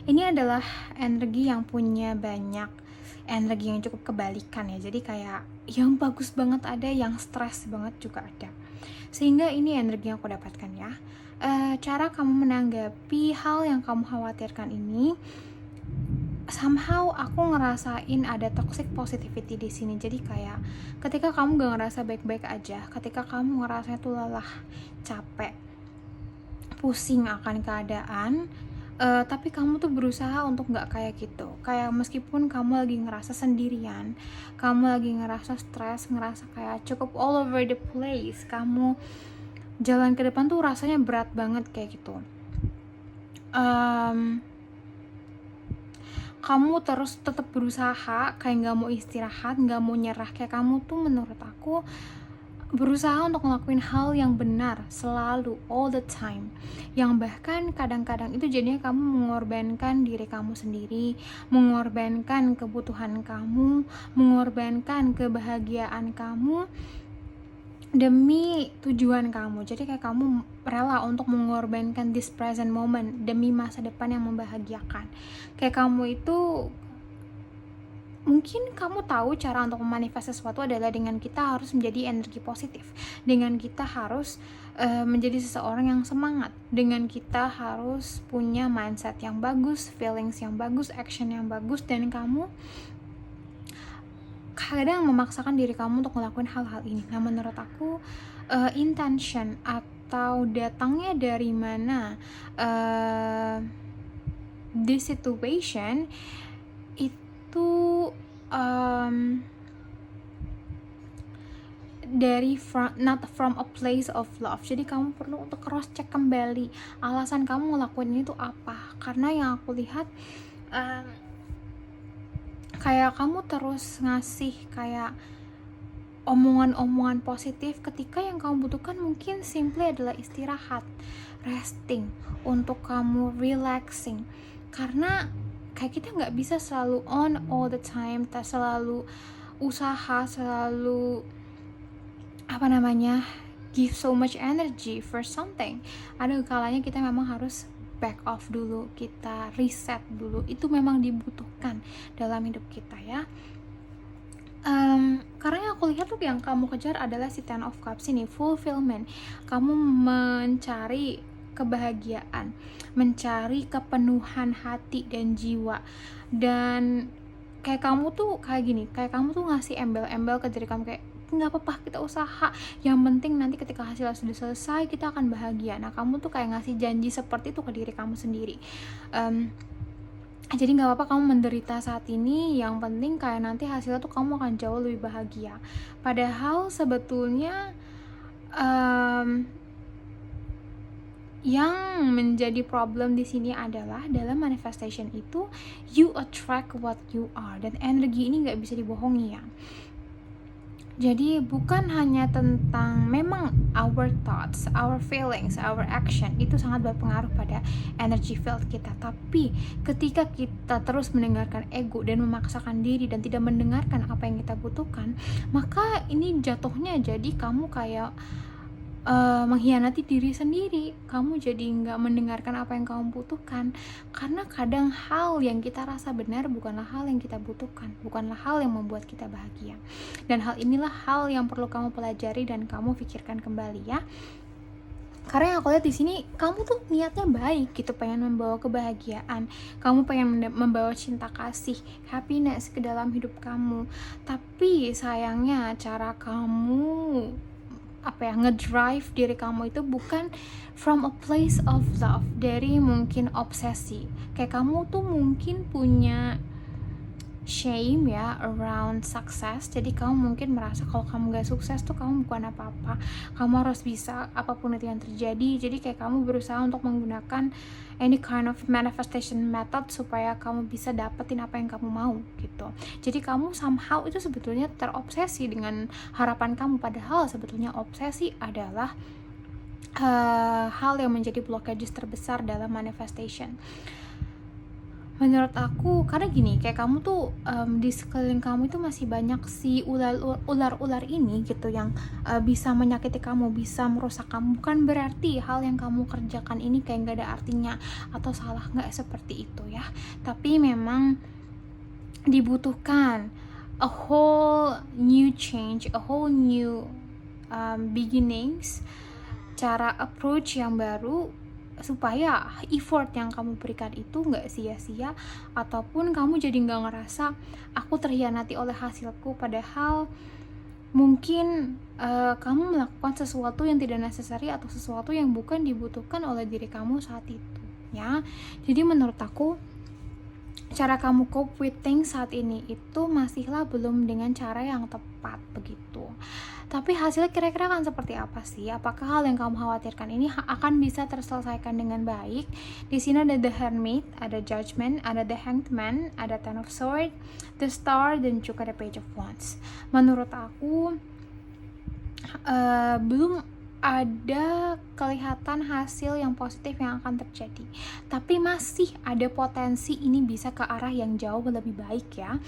Ini adalah energi yang punya banyak energi yang cukup kebalikan ya. Jadi kayak yang bagus banget ada, yang stres banget juga ada. Sehingga ini energi yang aku dapatkan ya. Cara kamu menanggapi hal yang kamu khawatirkan ini, somehow aku ngerasain ada toxic positivity di sini. Jadi kayak ketika kamu gak ngerasa baik-baik aja, ketika kamu ngerasa itu lelah, capek, pusing akan keadaan, tapi kamu tuh berusaha untuk gak kayak gitu. Kayak meskipun kamu lagi ngerasa sendirian, kamu lagi ngerasa stres, ngerasa kayak cukup all over the place, kamu jalan ke depan tuh rasanya berat banget kayak gitu, kamu terus tetap berusaha, kayak gak mau istirahat, gak mau nyerah. Kayak kamu tuh menurut aku berusaha untuk ngelakuin hal yang benar selalu, all the time, yang bahkan kadang-kadang itu jadinya kamu mengorbankan diri kamu sendiri, mengorbankan kebutuhan kamu, mengorbankan kebahagiaan kamu demi tujuan kamu. Jadi kayak kamu rela untuk mengorbankan this present moment demi masa depan yang membahagiakan. Kayak kamu itu mungkin kamu tahu cara untuk memanifest sesuatu adalah dengan kita harus menjadi energi positif, dengan kita harus menjadi seseorang yang semangat, dengan kita harus punya mindset yang bagus, feelings yang bagus, action yang bagus, dan kamu kadang memaksakan diri kamu untuk ngelakuin hal-hal ini. Nah menurut aku intention atau datangnya dari mana this situation itu not from a place of love. Jadi kamu perlu untuk cross check kembali alasan kamu ngelakuin ini tuh apa. Karena yang aku lihat kayak kamu terus ngasih kayak omongan-omongan positif ketika yang kamu butuhkan mungkin simply adalah istirahat, resting, untuk kamu relaxing. Karena kayak kita nggak bisa selalu on all the time, selalu usaha, selalu give so much energy for something. Ada kalanya kita memang harus back off dulu, kita reset dulu. Itu memang dibutuhkan dalam hidup kita ya. Karena yang aku lihat tuh yang kamu kejar adalah si Ten of Cups ini, fulfillment. Kamu mencari kebahagiaan, mencari kepenuhan hati dan jiwa. Dan kayak kamu tuh kayak gini, kayak kamu tuh ngasih embel-embel ke diri kamu kayak nggak apa-apa, kita usaha, yang penting nanti ketika hasilnya sudah selesai kita akan bahagia. Nah kamu tuh kayak ngasih janji seperti itu ke diri kamu sendiri. Jadi nggak apa-apa kamu menderita saat ini, yang penting kayak nanti hasilnya tuh kamu akan jauh lebih bahagia. Padahal sebetulnya yang menjadi problem di sini adalah dalam manifestation itu you attract what you are, dan energi ini nggak bisa dibohongi ya. Jadi bukan hanya tentang memang our thoughts, our feelings, our action itu sangat berpengaruh pada energy field kita, tapi ketika kita terus mendengarkan ego dan memaksakan diri dan tidak mendengarkan apa yang kita butuhkan, maka ini jatuhnya jadi kamu kayak mengkhianati diri sendiri. Kamu jadi nggak mendengarkan apa yang kamu butuhkan, karena kadang hal yang kita rasa benar bukanlah hal yang kita butuhkan, bukanlah hal yang membuat kita bahagia. Dan hal inilah hal yang perlu kamu pelajari dan kamu pikirkan kembali ya. Karena yang aku lihat di sini kamu tuh niatnya baik gitu, pengen membawa kebahagiaan, kamu pengen membawa cinta kasih, happiness ke dalam hidup kamu. Tapi sayangnya cara kamu ngedrive diri kamu itu bukan from a place of love, dari mungkin obsesi. Kayak kamu tuh mungkin punya shame ya around success. Jadi kamu mungkin merasa kalau kamu gak sukses tuh kamu bukan apa-apa, kamu harus bisa apapun itu yang terjadi. Jadi kayak kamu berusaha untuk menggunakan any kind of manifestation method supaya kamu bisa dapetin apa yang kamu mau gitu. Jadi kamu somehow itu sebetulnya terobsesi dengan harapan kamu, padahal sebetulnya obsesi adalah hal yang menjadi blockages terbesar dalam manifestation. Menurut aku, karena gini, kayak kamu tuh di sekeliling kamu itu masih banyak si ular-ular ini gitu yang bisa menyakiti kamu, bisa merusak kamu. Bukan berarti hal yang kamu kerjakan ini kayak gak ada artinya atau salah, nggak seperti itu ya. Tapi memang dibutuhkan a whole new change, a whole new beginnings, cara approach yang baru, supaya effort yang kamu berikan itu nggak sia-sia, ataupun kamu jadi nggak ngerasa aku terhianati oleh hasilku, padahal mungkin kamu melakukan sesuatu yang tidak necessary atau sesuatu yang bukan dibutuhkan oleh diri kamu saat itu ya. Jadi menurut aku cara kamu cope with things saat ini itu masihlah belum dengan cara yang tepat begitu. Tapi hasilnya kira-kira akan seperti apa sih? Apakah hal yang kamu khawatirkan ini akan bisa terselesaikan dengan baik? Di sini ada The Hermit, ada Judgment, ada The Hanged Man, ada Ten of Swords, The Star, dan juga The Page of Wands. Menurut aku belum ada kelihatan hasil yang positif yang akan terjadi, tapi masih ada potensi ini bisa ke arah yang jauh lebih baik ya.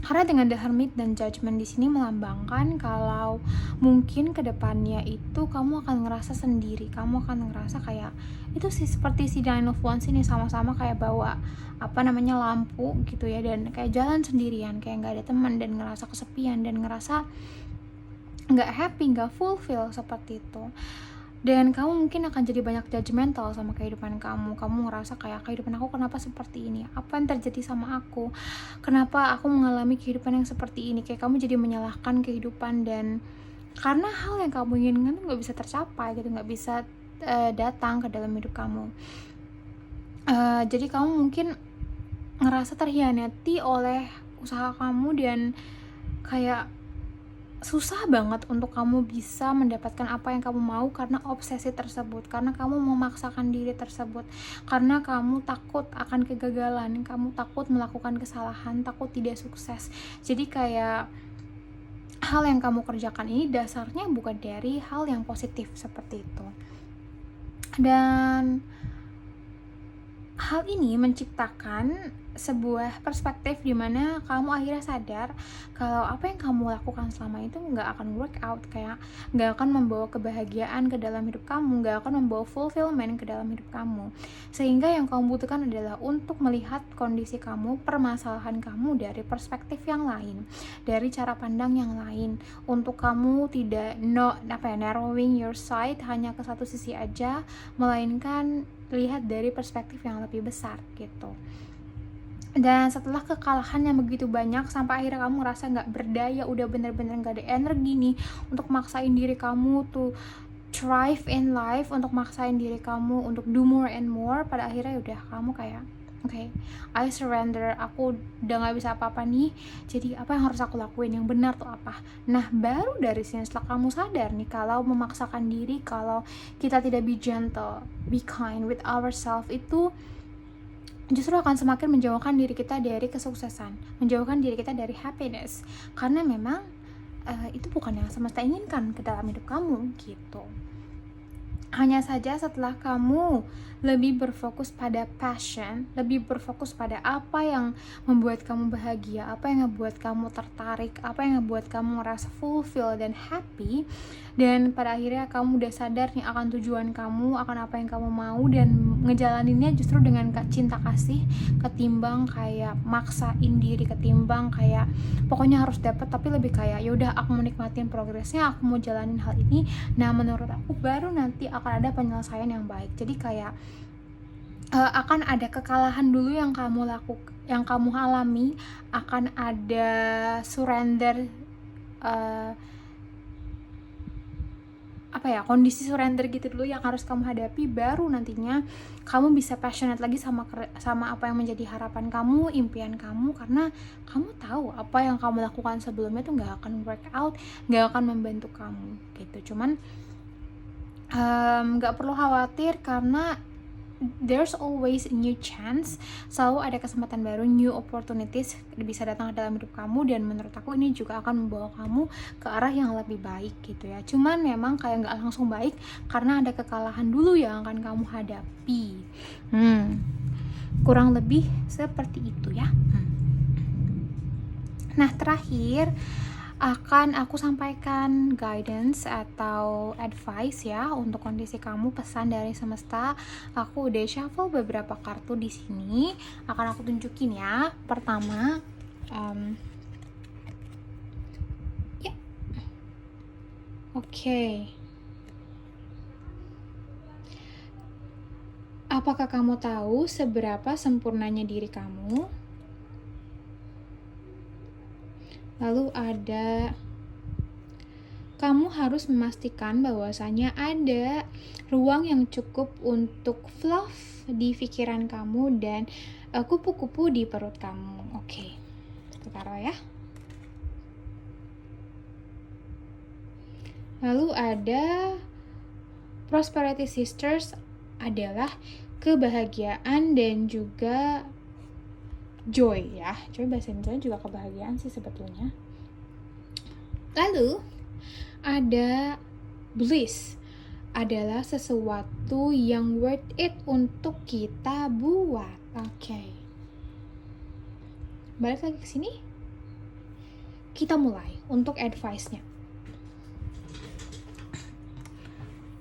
Karena dengan The Hermit dan Judgment di sini melambangkan kalau mungkin kedepannya itu kamu akan ngerasa sendiri, kamu akan ngerasa kayak itu sih seperti si Nine of Wands ini, sama-sama kayak bawa lampu gitu ya, dan kayak jalan sendirian, kayak nggak ada teman dan ngerasa kesepian dan ngerasa nggak happy, nggak fulfill seperti itu. Dan kamu mungkin akan jadi banyak judgmental sama kehidupan kamu ngerasa kayak kehidupan aku kenapa seperti ini, apa yang terjadi sama aku, kenapa aku mengalami kehidupan yang seperti ini, kayak kamu jadi menyalahkan kehidupan, dan karena hal yang kamu inginkan tuh nggak bisa tercapai gitu, nggak bisa datang ke dalam hidup kamu. Jadi kamu mungkin ngerasa terhianati oleh usaha kamu dan kayak susah banget untuk kamu bisa mendapatkan apa yang kamu mau karena obsesi tersebut, karena kamu memaksakan diri tersebut, karena kamu takut akan kegagalan, kamu takut melakukan kesalahan, takut tidak sukses. Jadi kayak hal yang kamu kerjakan ini dasarnya bukan dari hal yang positif seperti itu. Dan hal ini menciptakan sebuah perspektif di mana kamu akhirnya sadar kalau apa yang kamu lakukan selama itu nggak akan work out, kayak nggak akan membawa kebahagiaan ke dalam hidup kamu, nggak akan membawa fulfillment ke dalam hidup kamu. Sehingga yang kamu butuhkan adalah untuk melihat kondisi kamu, permasalahan kamu dari perspektif yang lain, dari cara pandang yang lain, untuk kamu tidak narrowing your sight hanya ke satu sisi aja, melainkan lihat dari perspektif yang lebih besar gitu. Dan setelah kekalahan yang begitu banyak sampai akhirnya kamu ngerasa nggak berdaya, udah bener-bener nggak ada energi nih untuk maksain diri kamu to thrive in life, untuk maksain diri kamu untuk do more and more, pada akhirnya udah kamu kayak okay, I surrender, aku udah gak bisa apa-apa nih, jadi apa yang harus aku lakuin, yang benar tuh apa. Nah baru dari sini setelah kamu sadar nih kalau memaksakan diri, kalau kita tidak be gentle, be kind with ourselves, itu justru akan semakin menjauhkan diri kita dari kesuksesan, menjauhkan diri kita dari happiness, karena memang itu bukan yang semesta inginkan ke dalam hidup kamu gitu. Hanya saja setelah kamu lebih berfokus pada passion, lebih berfokus pada apa yang membuat kamu bahagia, apa yang membuat kamu tertarik, apa yang membuat kamu merasa fulfill dan happy, dan pada akhirnya kamu udah sadar nih akan tujuan kamu, akan apa yang kamu mau, dan ngejalaninnya justru dengan cinta kasih, ketimbang kayak maksain diri, ketimbang kayak pokoknya harus dapat, tapi lebih kayak yaudah aku mau nikmatin progresnya, aku mau jalanin hal ini. Nah menurut aku baru nanti akan ada penyelesaian yang baik. Jadi kayak akan ada kekalahan dulu yang kamu alami, akan ada surrender, kondisi surrender gitu dulu yang harus kamu hadapi, baru nantinya kamu bisa passionate lagi sama apa yang menjadi harapan kamu, impian kamu, karena kamu tahu apa yang kamu lakukan sebelumnya tuh nggak akan work out, nggak akan membantu kamu gitu. Cuman nggak perlu khawatir karena there's always a new chance, selalu ada kesempatan baru, new opportunities bisa datang ke dalam hidup kamu, dan menurut aku ini juga akan membawa kamu ke arah yang lebih baik gitu ya. Cuman memang kayak nggak langsung baik karena ada kekalahan dulu yang akan kamu hadapi. Kurang lebih seperti itu ya. Nah, terakhir akan aku sampaikan guidance atau advice ya untuk kondisi kamu, pesan dari semesta. Aku udah shuffle beberapa kartu di sini, akan aku tunjukin ya. Pertama, ya, oke. Apakah kamu tahu seberapa sempurnanya diri kamu? Lalu ada, kamu harus memastikan bahwasanya ada ruang yang cukup untuk fluff di pikiran kamu dan kupu-kupu di perut kamu. Oke, kita taruh ya. Lalu ada Prosperity Sisters, adalah kebahagiaan dan juga joy ya. Joy bahasa Indonesia juga kebahagiaan sih sebetulnya. Lalu ada bliss, adalah sesuatu yang worth it untuk kita buat. Oke. Balik lagi ke sini. Kita mulai untuk advice-nya.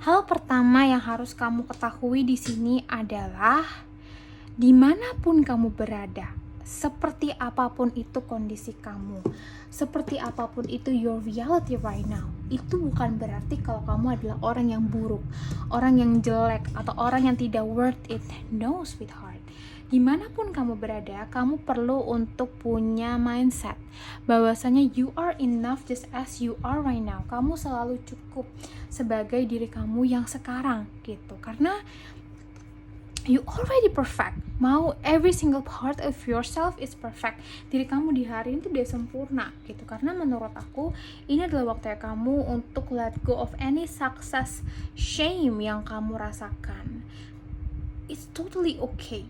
Hal pertama yang harus kamu ketahui di sini adalah dimanapun kamu berada, seperti apapun itu kondisi kamu, seperti apapun itu your reality right now, itu bukan berarti kalau kamu adalah orang yang buruk, orang yang jelek, atau orang yang tidak worth it. No, sweetheart. Dimanapun kamu berada, kamu perlu untuk punya mindset bahwasanya you are enough just as you are right now. Kamu selalu cukup sebagai diri kamu yang sekarang gitu. Karena you already perfect. Mau every single part of yourself is perfect. Diri kamu di hari ini tuh udah sempurna gitu. Karena menurut aku ini adalah waktunya kamu untuk let go of any success shame yang kamu rasakan. It's totally okay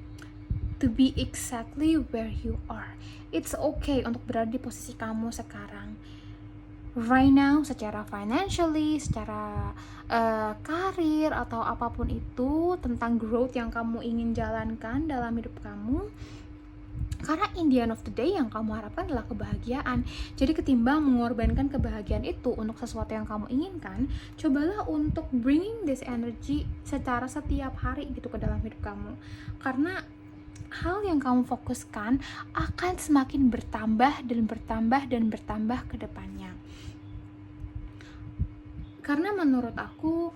to be exactly where you are. It's okay untuk berada di posisi kamu sekarang. Right now, secara financially, secara karir, atau apapun itu tentang growth yang kamu ingin jalankan dalam hidup kamu. Karena in the end of the day yang kamu harapkan adalah kebahagiaan. Jadi ketimbang mengorbankan kebahagiaan itu untuk sesuatu yang kamu inginkan, cobalah untuk bringing this energy secara setiap hari gitu ke dalam hidup kamu. Karena hal yang kamu fokuskan akan semakin bertambah dan bertambah dan bertambah ke depannya. Karena menurut aku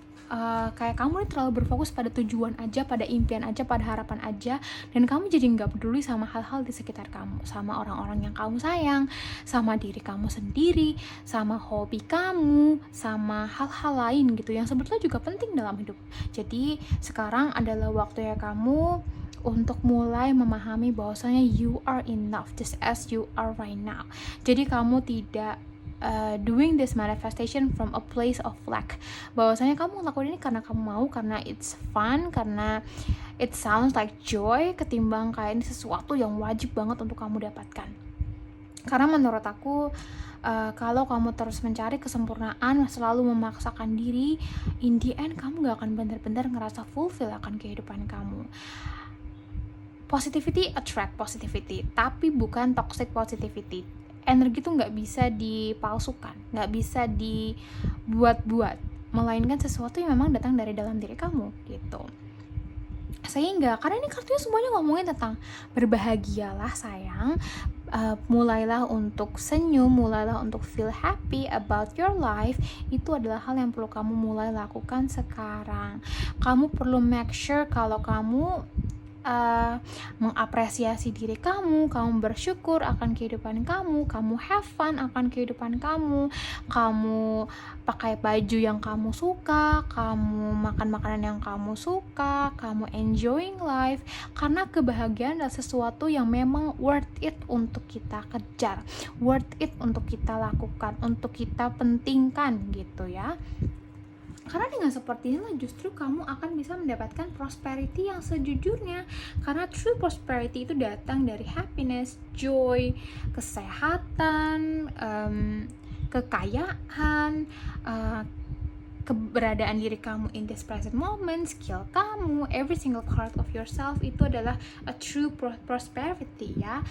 kayak kamu nih terlalu berfokus pada tujuan aja, pada impian aja, pada harapan aja, dan kamu jadi nggak peduli sama hal-hal di sekitar kamu, sama orang-orang yang kamu sayang, sama diri kamu sendiri, sama hobi kamu, sama hal-hal lain gitu yang sebetulnya juga penting dalam hidup. Jadi sekarang adalah waktunya kamu untuk mulai memahami bahwasanya you are enough just as you are right now. Jadi kamu tidak doing this manifestation from a place of lack. Bahwasanya kamu ngelakuin ini karena kamu mau, karena it's fun, karena it sounds like joy, ketimbang kayak ini sesuatu yang wajib banget untuk kamu dapatkan. Karena menurut aku kalau kamu terus mencari kesempurnaan, selalu memaksakan diri, in the end kamu gak akan benar-benar ngerasa fulfill akan kehidupan kamu. Positivity attract positivity, tapi bukan toxic positivity. Energi tuh nggak bisa dipalsukan, nggak bisa dibuat-buat, melainkan sesuatu yang memang datang dari dalam diri kamu gitu. Sehingga karena ini kartunya semuanya ngomongin tentang berbahagialah sayang, mulailah untuk senyum, mulailah untuk feel happy about your life. Itu adalah hal yang perlu kamu mulai lakukan sekarang. Kamu perlu make sure kalau kamu mengapresiasi diri kamu bersyukur akan kehidupan kamu have fun akan kehidupan kamu pakai baju yang kamu suka, kamu makan makanan yang kamu suka, kamu enjoying life, karena kebahagiaan adalah sesuatu yang memang worth it untuk kita kejar, worth it untuk kita lakukan, untuk kita pentingkan gitu ya. Karena dengan seperti inilah justru kamu akan bisa mendapatkan prosperity yang sejujurnya. Karena true prosperity itu datang dari happiness, joy, kesehatan, kekayaan, keberadaan diri kamu in this present moment, skill kamu, every single part of yourself itu adalah a true prosperity ya.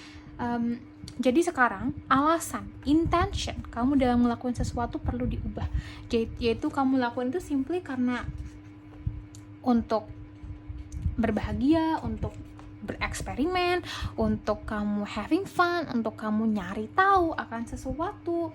Jadi sekarang alasan, intention kamu dalam melakukan sesuatu perlu diubah, yaitu kamu lakukan itu simply karena untuk berbahagia, untuk bereksperimen, untuk kamu having fun, untuk kamu nyari tahu akan sesuatu.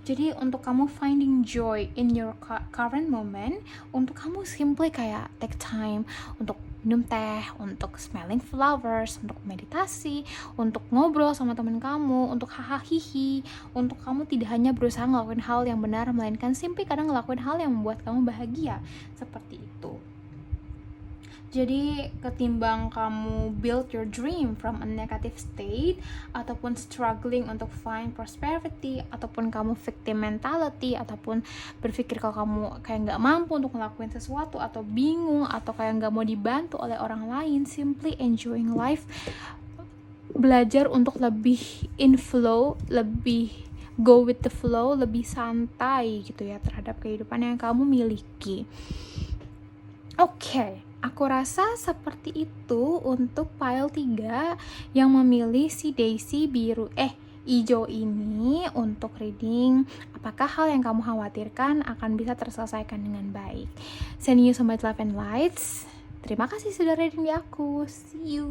Jadi untuk kamu finding joy in your current moment, untuk kamu simply kayak take time untuk minum teh, untuk smelling flowers, untuk meditasi, untuk ngobrol sama teman kamu, untuk hahaha, untuk kamu tidak hanya berusaha ngelakuin hal yang benar, melainkan simply kadang ngelakuin hal yang membuat kamu bahagia, seperti itu. Jadi ketimbang kamu build your dream from a negative state, ataupun struggling untuk find prosperity, ataupun kamu victim mentality, ataupun berpikir kalau kamu kayak nggak mampu untuk ngelakuin sesuatu, atau bingung, atau kayak nggak mau dibantu oleh orang lain, simply enjoying life, belajar untuk lebih in flow, lebih go with the flow, lebih santai gitu ya terhadap kehidupan yang kamu miliki. Oke. Aku rasa seperti itu untuk file 3 yang memilih si Daisy hijau ini untuk reading apakah hal yang kamu khawatirkan akan bisa terselesaikan dengan baik. Send you so much love and lights. Terima kasih sudah reading di aku. See you.